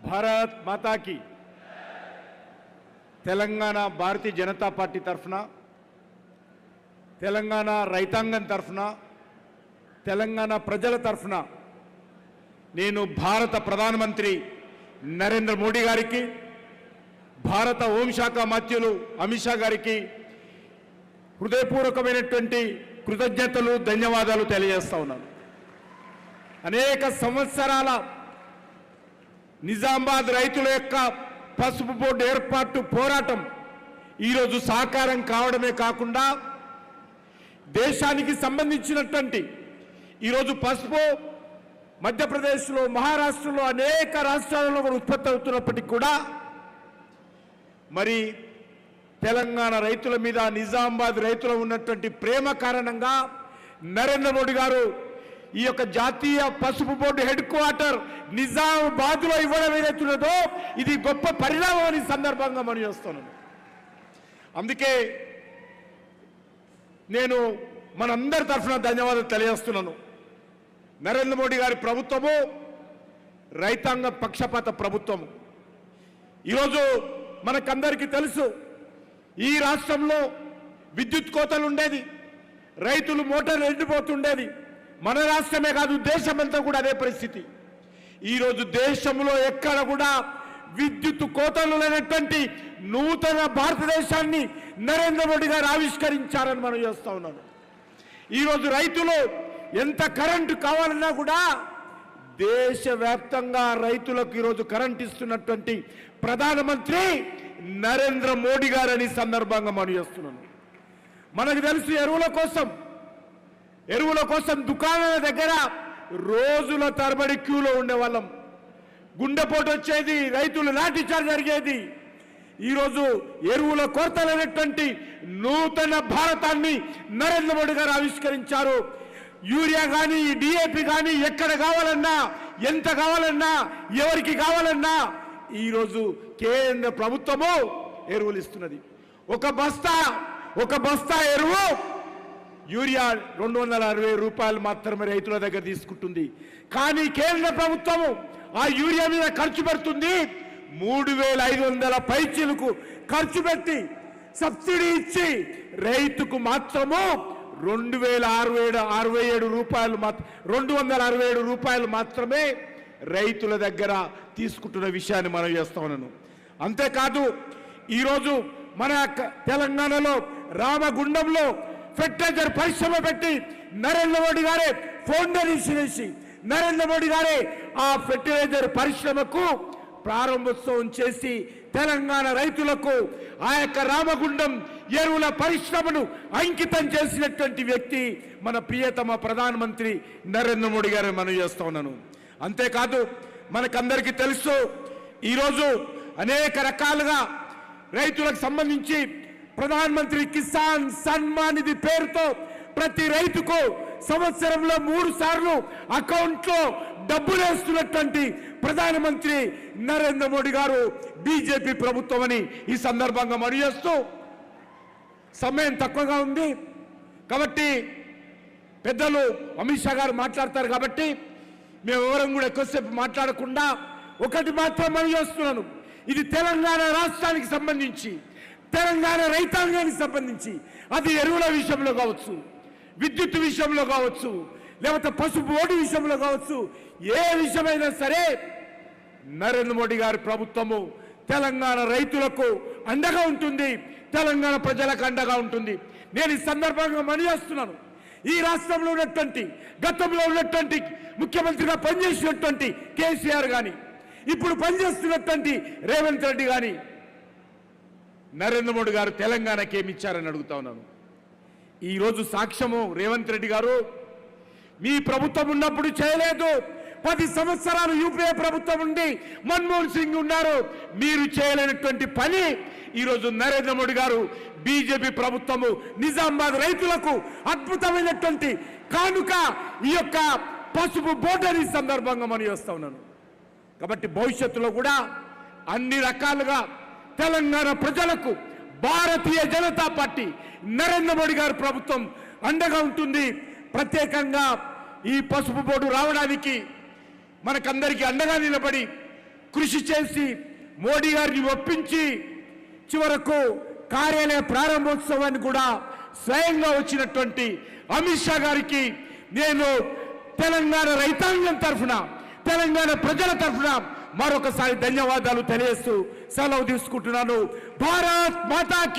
భారత్ మాతాకి తెలంగాణ భారతీయ జనతా పార్టీ తరఫున తెలంగాణ రైతాంగం తరఫున తెలంగాణ ప్రజల తరఫున నేను భారత ప్రధానమంత్రి నరేంద్ర మోడీ గారికి భారత హోంశాఖ మంత్రులు అమిత్ షా గారికి హృదయపూర్వకమైనటువంటి కృతజ్ఞతలు ధన్యవాదాలు తెలియజేస్తా ఉన్నాను. అనేక సంవత్సరాల నిజామాబాద్ రైతుల యొక్క పసుపు బోర్డు ఏర్పాటు పోరాటం ఈరోజు సాకారం కావడమే కాకుండా దేశానికి సంబంధించినటువంటి ఈరోజు పసుపు మధ్యప్రదేశ్లో మహారాష్ట్రలో అనేక రాష్ట్రాలలో కూడా ఉత్పత్తి అవుతున్నప్పటికీ కూడా మరి తెలంగాణ రైతుల మీద నిజామాబాద్ రైతులు ఉన్నటువంటి ప్రేమ కారణంగా నరేంద్ర మోడీ గారు ఈ యొక్క జాతీయ పసుపు బోర్డు హెడ్ క్వార్టర్ నిజామాబాద్లో ఇవ్వడం ఏదైతున్నదో ఇది గొప్ప పరిణామం అని సందర్భంగా మనం చేస్తున్నాను. అందుకే నేను మనందరి తరఫున ధన్యవాదాలు తెలియజేస్తున్నాను. నరేంద్ర మోడీ గారి ప్రభుత్వము రైతాంగ పక్షపాత ప్రభుత్వము. ఈరోజు మనకందరికీ తెలుసు, ఈ రాష్ట్రంలో విద్యుత్ కోతలు ఉండేది, రైతులు మోటార్లు ఎండిపోతుండేది. మన రాష్ట్రమే కాదు, దేశమంతా కూడా అదే పరిస్థితి. ఈరోజు దేశంలో ఎక్కడ కూడా విద్యుత్ కోతలు లేనటువంటి నూతన భారతదేశాన్ని నరేంద్ర మోడీ గారు ఆవిష్కరించారని మనం చేస్తా ఉన్నాను. ఈరోజు రైతులు ఎంత కరెంటు కావాలన్నా కూడా దేశవ్యాప్తంగా రైతులకు ఈరోజు కరెంట్ ఇస్తున్నటువంటి ప్రధానమంత్రి నరేంద్ర మోడీ గారని సందర్భంగా మనం చేస్తున్నాను. మనకు తెలుసు, ఎరువుల కోసం దుకాణాల దగ్గర రోజుల తరబడి క్యూలో ఉండేవాళ్ళం. గుండెపోటు వచ్చేది, రైతులు లాఠీచార్జ్ జరిగేది. ఈరోజు ఎరువుల కొరత లేనటువంటి నూతన భారతాన్ని నరేంద్ర మోడీ గారు ఆవిష్కరించారు. యూరియా కానీ డిఏపి కానీ ఎక్కడ కావాలన్నా, ఎంత కావాలన్నా, ఎవరికి కావాలన్నా ఈరోజు కేంద్ర ప్రభుత్వము ఎరువులు ఇస్తున్నది. ఒక బస్తా ఎరువు యూరియా 260 రూపాయలు మాత్రమే రైతుల దగ్గర తీసుకుంటుంది. కానీ కేంద్ర ప్రభుత్వము ఆ యూరియా మీద ఖర్చు పెడుతుంది 3500 పైచీలకు ఖర్చు పెట్టి సబ్సిడీ ఇచ్చి రైతుకు మాత్రము 267 రూపాయలు మాత్రమే రైతుల దగ్గర తీసుకుంటున్న విషయాన్ని మనం చేస్తా ఉన్నాను. అంతేకాదు ఈరోజు మన తెలంగాణలో రామగుండంలో ఫెర్టిలైజర్ పరిశ్రమ పెట్టి నరేంద్ర మోడీ గారే ఫౌండేషన్ వేసి నరేంద్ర మోడీ గారే ఆ ఫెర్టిలైజర్ పరిశ్రమకు ప్రారంభోత్సవం చేసి తెలంగాణ రైతులకు ఆ యొక్క రామగుండం ఎరువుల పరిశ్రమను అంకితం చేసినటువంటి వ్యక్తి మన ప్రియతమ ప్రధానమంత్రి నరేంద్ర మోడీ గారు మనం చేస్తా ఉన్నాను. అంతేకాదు మనకందరికీ తెలుసు, ఈరోజు అనేక రకాలుగా రైతులకు సంబంధించి ప్రధానమంత్రి కిసాన్ సన్మాన్ నిధి పేరుతో ప్రతి రైతుకు సంవత్సరంలో 3 సార్లు అకౌంట్లో డబ్బులు వేస్తున్నటువంటి ప్రధానమంత్రి నరేంద్ర మోడీ గారు బీజేపీ ప్రభుత్వం అని ఈ సందర్భంగా మనం చేస్తూ, సమయం తక్కువగా ఉంది కాబట్టి పెద్దలు అమిత్ షా గారు మాట్లాడతారు కాబట్టి మేము ఎవరం కూడా ఎక్కువసేపు మాట్లాడకుండా ఒకటి మాత్రం మనం చేస్తున్నాను. ఇది తెలంగాణ రాష్ట్రానికి సంబంధించి, తెలంగాణ రైతాంగానికి సంబంధించి, అది ఎరువుల విషయంలో కావచ్చు, విద్యుత్ విషయంలో కావచ్చు, లేకపోతే పసుపు బోర్డు విషయంలో కావచ్చు, ఏ విషయమైనా సరే నరేంద్ర మోడీ గారి ప్రభుత్వము తెలంగాణ రైతులకు అండగా ఉంటుంది, తెలంగాణ ప్రజలకు అండగా ఉంటుంది. నేను ఈ సందర్భంగా మనవి చేస్తున్నాను, ఈ రాష్ట్రంలో ఉన్నటువంటి గతంలో ఉన్నటువంటి ముఖ్యమంత్రిగా పనిచేసినటువంటి కేసీఆర్ కానీ, ఇప్పుడు పనిచేస్తున్నటువంటి రేవంత్ రెడ్డి కానీ నరేంద్ర మోడీ గారు తెలంగాణకి ఏమి ఇచ్చారని అడుగుతా ఉన్నాను. ఈరోజు సాక్ష్యము రేవంత్ రెడ్డి గారు మీ ప్రభుత్వం ఉన్నప్పుడు చేయలేదు. 10 సంవత్సరాలు యూపీఏ ప్రభుత్వం ఉండి మన్మోహన్ సింగ్ ఉన్నారు, మీరు చేయలేనటువంటి పని ఈరోజు నరేంద్ర మోడీ గారు బీజేపీ ప్రభుత్వము నిజామాబాద్ రైతులకు అద్భుతమైనటువంటి కానుక ఈ యొక్క పసుపు బోర్డు సందర్భంగా మనం చేస్తా ఉన్నాను. కాబట్టి భవిష్యత్తులో కూడా అన్ని రకాలుగా తెలంగాణ ప్రజలకు భారతీయ జనతా పార్టీ నరేంద్ర మోడీ గారి ప్రభుత్వం అండగా ఉంటుంది. ప్రత్యేకంగా ఈ పసుపు బోర్డు రావడానికి మనకందరికీ అండగా నిలబడి కృషి చేసి మోడీ గారిని ఒప్పించి చివరకు కార్యాలయ ప్రారంభోత్సవాన్ని కూడా స్వయంగా వచ్చినటువంటి అమిత్ షా గారికి నేను తెలంగాణ రైతాంగం తరఫున, తెలంగాణ ప్రజల తరఫున మరొకసారి ధన్యవాదాలు తెలియజేస్తూ సెలవు తీసుకుంటున్నాను. భారత్ మాతాకి